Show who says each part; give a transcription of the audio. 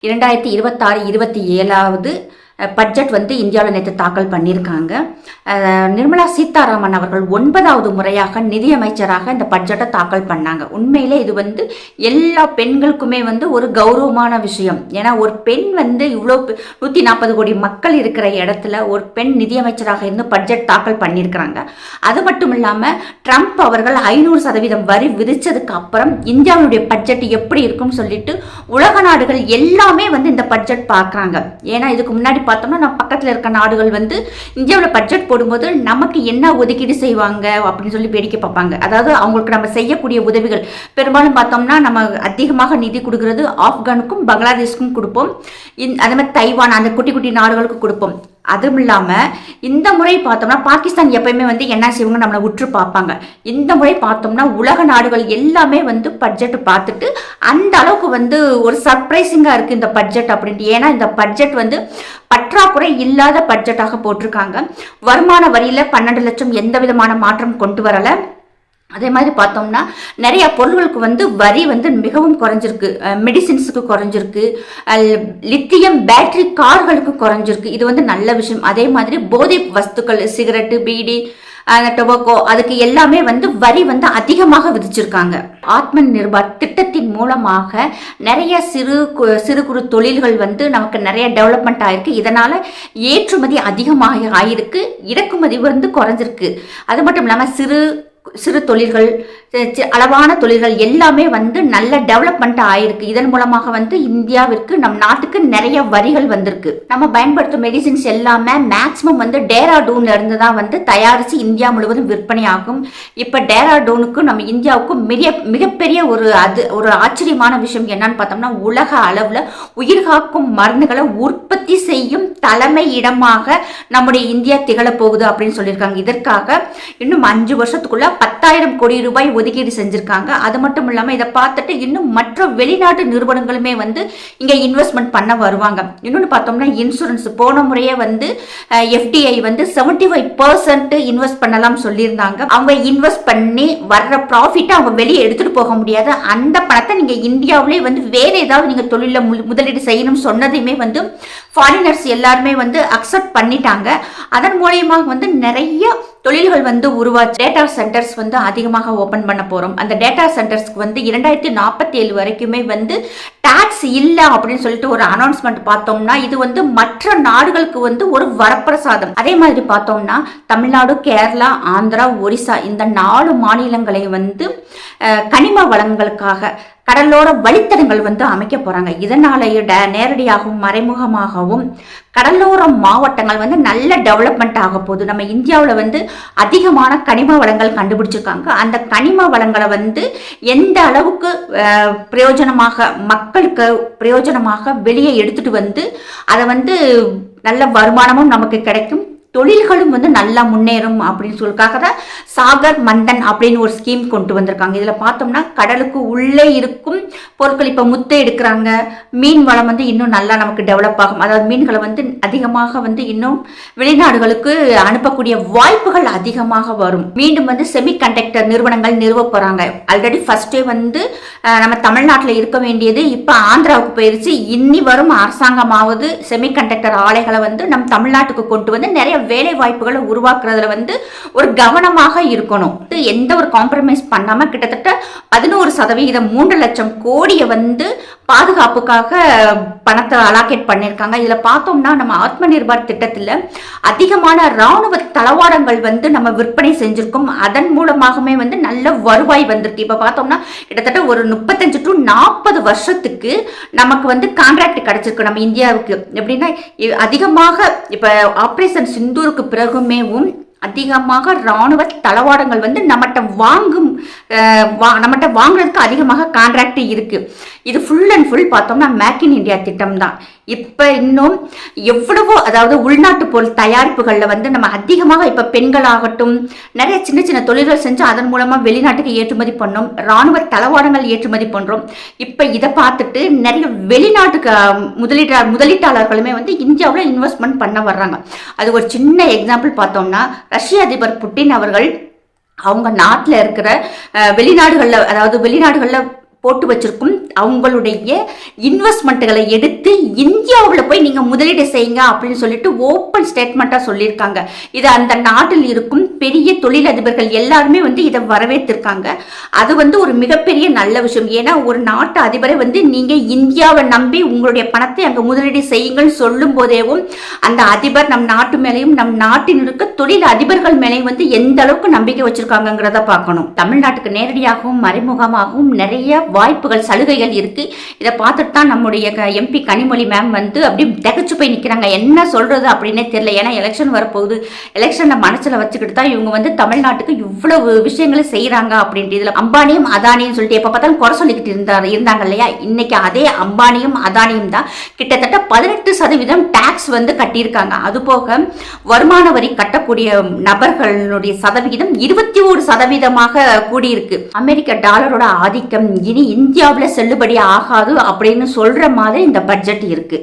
Speaker 1: 2026-27 budget வந்து இந்தியாவில் நேற்று தாக்கல் பண்ணியிருக்காங்க. நிர்மலா சீதாராமன் அவர்கள் 9வது முறையாக நிதியமைச்சராக இந்த பட்ஜெட்டை தாக்கல் பண்ணாங்க. உண்மையிலே இது வந்து எல்லா பெண்களுக்குமே வந்து ஒரு கௌரவமான விஷயம். ஏன்னா ஒரு பெண் வந்து இவ்வளோ 140 கோடி மக்கள் இருக்கிற இடத்துல ஒரு பெண் நிதியமைச்சராக இருந்து பட்ஜெட் தாக்கல் பண்ணியிருக்கிறாங்க. அது மட்டும் இல்லாமல் ட்ரம்ப் அவர்கள் 500% வரி விதிச்சதுக்கு அப்புறம் இந்தியாவுடைய பட்ஜெட் எப்படி இருக்கும்னு சொல்லிட்டு உலக நாடுகள் எல்லாமே வந்து இந்த பட்ஜெட் பார்க்குறாங்க. ஏன்னா இதுக்கு முன்னாடி பார்த்தோம்னா நம்ம பக்கத்தில் இருக்க நாடுகள் வந்து இந்தியாவில் பட்ஜெட் போடும்போது நமக்கு என்ன ஒதுக்கீடு செய்வாங்க அப்படின்னு சொல்லி வேடிக்கை பார்ப்பாங்க. அதாவது அவங்களுக்கு நம்ம செய்யக்கூடிய உதவிகள் பெரும்பாலும் பார்த்தோம்னா நம்ம அதிகமாக நிதி கொடுக்கறது ஆப்கானுக்கும் பங்களாதேஷ்க்கும் கொடுப்போம். அதே மாதிரி தைவான் அந்த குட்டி குட்டி நாடுகளுக்கு கொடுப்போம். அதுவும் இல்லாமல் இந்த முறை பார்த்தோம்னா பாகிஸ்தான் எப்பயுமே வந்து என்ன செய்வாங்க நம்மளை உற்று பார்ப்பாங்க. இந்த முறை பார்த்தோம்னா உலக நாடுகள் எல்லாமே வந்து பட்ஜெட் பார்த்துட்டு அந்த அளவுக்கு வந்து ஒரு சர்ப்ரைசிங்காக இருக்குது இந்த பட்ஜெட் அப்படின்ட்டு. ஏன்னா இந்த பட்ஜெட் வந்து பற்றாக்குறை இல்லாத பட்ஜெட்டாக போட்டிருக்காங்க. வருமான வரியில் 12 லட்சம் எந்த விதமான மாற்றம் கொண்டு வரலை. அதே மாதிரி பார்த்தோம்னா நிறைய பொருள்களுக்கு வந்து வரி வந்து மிகவும் குறைஞ்சிருக்கு. மெடிசின்ஸுக்கு குறைஞ்சிருக்கு, லித்தியம் பேட்டரி கார்களுக்கு குறைஞ்சிருக்கு. இது வந்து நல்ல விஷயம். அதே மாதிரி போதை வஸ்துக்கள் சிகரெட்டு பீடி டொபாக்கோ அதுக்கு எல்லாமே வந்து வரி வந்து அதிகமாக விதிச்சிருக்காங்க. ஆத்ம நிர்பார் திட்டத்தின் மூலமாக நிறைய சிறு குறு தொழில்கள் வந்து நமக்கு நிறைய டெவலப்மெண்ட் ஆயிருக்கு. இதனால ஏற்றுமதி அதிகமாக ஆயிருக்கு, இறக்குமதி வந்து குறைஞ்சிருக்கு. அது மட்டும் இல்லாமல் சிறு தொழில்கள் அளவான தொழில்கள் எல்லாமே வந்து நல்ல டெவலப்மெண்ட் ஆயிருக்கு. இதன் மூலமாக வந்து இந்தியாவிற்கு நம் நாட்டுக்கு நிறைய வரிகள் வந்திருக்கு. நம்ம பயன்படுத்தும் மெடிசின்ஸ் எல்லாமே மேக்சிமம் வந்து டேராடூன்ல இருந்து தான் வந்து தயாரித்து இந்தியா முழுவதும் விற்பனை ஆகும். இப்போ டேராடூனுக்கும் நம்ம இந்தியாவுக்கும் மிகப்பெரிய ஒரு ஆச்சரியமான விஷயம் என்னன்னு பார்த்தோம்னா உலக அளவில் உயிர்காக்கும் மருந்துகளை உற்பத்தி செய்யும் தலைமை இடமாக நம்முடைய இந்தியா திகழப்போகுது அப்படின்னு சொல்லியிருக்காங்க. இதற்காக இன்னும் 5 வருஷத்துக்குள்ள 10,000 கோடி ரூபாய் ஒதுக்கீடு செஞ்சிருக்காங்க. அது மட்டும் இல்லாமல் இதை பார்த்துட்டு இன்னும் மற்ற வெளிநாட்டு நிறுவனங்களுமே வந்து இங்கே இன்வெஸ்ட்மெண்ட் பண்ண வருவாங்க. இன்னொன்று பார்த்தோம்னா இன்சூரன்ஸ் போன முறையே வந்து FDI வந்து 75% இன்வெஸ்ட் பண்ணலாம் சொல்லியிருந்தாங்க. அவங்க இன்வெஸ்ட் பண்ணி வர்ற ப்ராஃபிட்டை அவங்க வெளியே எடுத்துட்டு போக முடியாது. அந்த பணத்தை நீங்க இந்தியாவிலே வந்து வேற ஏதாவது நீங்க தொழில முதலீடு செய்யணும் சொன்னதையுமே வந்து ஃபாரினர்ஸ் எல்லாருமே வந்து அக்செப்ட் பண்ணிட்டாங்க. அதன் மூலியமாக வந்து நிறைய தொழில்கள் வந்து உருவாச்சு. டேட்டா சென்டர்ஸ் வந்து அதிகமாக ஓபன் பண்ண போறோம். அந்த டேட்டா சென்டர்ஸ்க்கு வந்து 2047 வரைக்குமே வந்து டாக்ஸ் இல்லை அப்படின்னு சொல்லிட்டு ஒரு அனௌன்ஸ்மெண்ட் பார்த்தோம்னா இது வந்து மற்ற நாடுகளுக்கு வந்து ஒரு வரப்பிரசாதம். அதே மாதிரி பார்த்தோம்னா தமிழ்நாடு, கேரளா, ஆந்திரா, ஒரிசா இந்த 4 மாநிலங்களை வந்து கனிம வளங்களுக்காக கடலோர வழித்தடங்கள் வந்து அமைக்க போறாங்க. இதனாலேயே நேரடியாகவும் மறைமுகமாகவும் கடலோர மாவட்டங்கள் வந்து நல்ல டெவலப்மெண்ட் ஆக போகுது. நம்ம இந்தியாவில் வந்து அதிகமான கனிம வளங்கள் கண்டுபிடிச்சிருக்காங்க. அந்த கனிம வளங்களை வந்து எந்த அளவுக்கு பிரயோஜனமாக மக்களுக்கு பிரயோஜனமாக வெளியே எடுத்துட்டு வந்து அதை வந்து நல்ல வருமானமும் நமக்கு கிடைக்கும், தொழில்களும் வந்து நல்லா முன்னேறும் அப்படின்னு சொல்லிக்காக தான் சாகர் மந்தன் அப்படின்னு ஒரு ஸ்கீம் கொண்டு வந்திருக்காங்க. இதில் பார்த்தோம்னா கடலுக்கு உள்ளே இருக்கும் பொருட்கள் இப்போ முத்தை எடுக்கிறாங்க. மீன் வளம் வந்து இன்னும் நல்லா நமக்கு டெவலப் ஆகும். அதாவது மீன்களை வந்து அதிகமாக வந்து இன்னும் வெளிநாடுகளுக்கு அனுப்பக்கூடிய வாய்ப்புகள் அதிகமாக வரும். மீண்டும் வந்து செமிகண்டக்டர் நிறுவனங்கள் நிறுவ போகிறாங்க. ஆல்ரெடி ஃபர்ஸ்டே வந்து நம்ம தமிழ்நாட்டில் இருக்க வேண்டியது இப்போ ஆந்திராவுக்கு போயிருச்சு. இன்னி வரும் அரசாங்கமாவது செமிகண்டக்டர் ஆலைகளை வந்து நம் தமிழ்நாட்டுக்கு கொண்டு வந்து நிறைய வேலை வாய்ப்புகளை உருவாக்குறதுல வந்து ஒரு கவனமாக இருக்கணும். எந்த ஒரு காம்ப்ரமைஸ் பண்ணாம கிட்டத்தட்ட 11% 3 லட்சம் கோடியை வந்து பாதுகாப்புக்காக பணத்தை அலாக்கேட் பண்ணியிருக்காங்க. இதுல பார்த்தோம்னா நம்ம ஆத்ம நிர்பார் திட்டத்தில் அதிகமான ராணுவ தளவாடங்கள் வந்து நம்ம விற்பனை செஞ்சிருக்கோம். அதன் மூலமாகவே வந்து நல்ல வருவாய் வந்திருக்கு. இப்ப பார்த்தோம்னா கிட்டத்தட்ட ஒரு 35 to 40 வருஷத்துக்கு நமக்கு வந்து கான்ட்ராக்ட் கிடைச்சிருக்கு நம்ம இந்தியாவுக்கு. எப்படின்னா அதிகமாக இப்ப ஆபரேஷன் சிந்தூருக்கு பிறகுமேவும் அதிகமாக ராணுவ தளவாடங்கள் வந்து நம்மகிட்ட வாங்குறதுக்கு அதிகமாக கான்ட்ராக்ட் இருக்கு. இது ஃபுல் அண்ட் ஃபுல் பார்த்தோம்னா மேக் இன் இந்தியா திட்டம் தான். இப்போ இன்னும் எவ்வளவோ அதாவது உள்நாட்டு பொருள் தயாரிப்புகளில் வந்து நம்ம அதிகமாக இப்போ பெண்களாகட்டும் நிறைய சின்ன சின்ன தொழில்கள் செஞ்சு அதன் மூலமாக வெளிநாட்டுக்கு ஏற்றுமதி பண்ணோம். இராணுவ தளவாடங்கள் ஏற்றுமதி பண்ணுறோம். இப்போ இதை பார்த்துட்டு நிறைய வெளிநாட்டுக்கு முதலீட்டாளர்களுமே வந்து இந்தியாவில் இன்வெஸ்ட்மெண்ட் பண்ண வர்றாங்க. அது ஒரு சின்ன எக்ஸாம்பிள் பார்த்தோம்னா ரஷ்ய அதிபர் புட்டின் அவர்கள் அவங்க நாட்டில் இருக்கிற வெளிநாடுகளில் போட்டு வச்சிருக்கும் அவங்களுடைய இன்வெஸ்ட்மெண்ட்டுகளை எடுத்து இந்தியாவில் போய் நீங்க முதலீடு செய்யுங்க அப்படின்னு சொல்லிட்டு ஓப்பன் ஸ்டேட்மெண்டா சொல்லியிருக்காங்க. இது அந்த நாட்டில் இருக்கும் பெரிய தொழிலதிபர்கள் எல்லாருமே இதை வரவேற்றிருக்காங்க. அது ஒரு மிகப்பெரிய நல்ல விஷயம். ஏன்னா ஒரு நாட்டு அதிபரை நீங்க இந்தியாவை நம்பி உங்களுடைய பணத்தை அங்க முதலீடு செய்யுங்கள் சொல்லும் போதேவும் அந்த அதிபர் நம் நாட்டு மேலையும் நம் நாட்டில் இருக்க தொழில் அதிபர்கள் மேலையும் எந்த அளவுக்கு நம்பிக்கை வச்சிருக்காங்கிறத பார்க்கணும். தமிழ்நாட்டுக்கு நேரடியாகவும் மறைமுகமாகவும் நிறைய வாய்ப்புகள் சலுகைகள் இருக்கு. இதை பார்த்துட்டு தான் நம்முடைய எம்பி கனிமொழி மேம் அப்படி திகச்சு போய் நிற்கிறாங்க. என்ன சொல்றது அப்படின்னே தெரியல. ஏன்னா எலெக்ஷன் வரப்போகுது. எலெக்ஷனை மனசுல வச்சுக்கிட்டு தான் இவங்க தமிழ்நாட்டுக்கு இவ்வளவு விஷயங்களை செய்யறாங்க அப்படின்ட்டு. இதுல அம்பானியும் அதானியும் சொல்லிட்டு எப்ப பார்த்தாலும் குறை சொல்லிக்கிட்டு இருந்தாங்க இல்லையா? இன்னைக்கு அதே அம்பானியும் அதானியும் தான் கிட்டத்தட்ட 18% டாக்ஸ் கட்டியிருக்காங்க. அது போக வருமான வரி கட்டக்கூடிய நபர்களுடைய சதவிகிதம் 21% கூடியிருக்கு. அமெரிக்க டாலரோட ஆதிக்கம் இனி இந்தியாவில் செல்லுபடி ஆகாது அப்படின்னு சொல்ற மாதிரி இந்த பட்ஜெட் இருக்கு.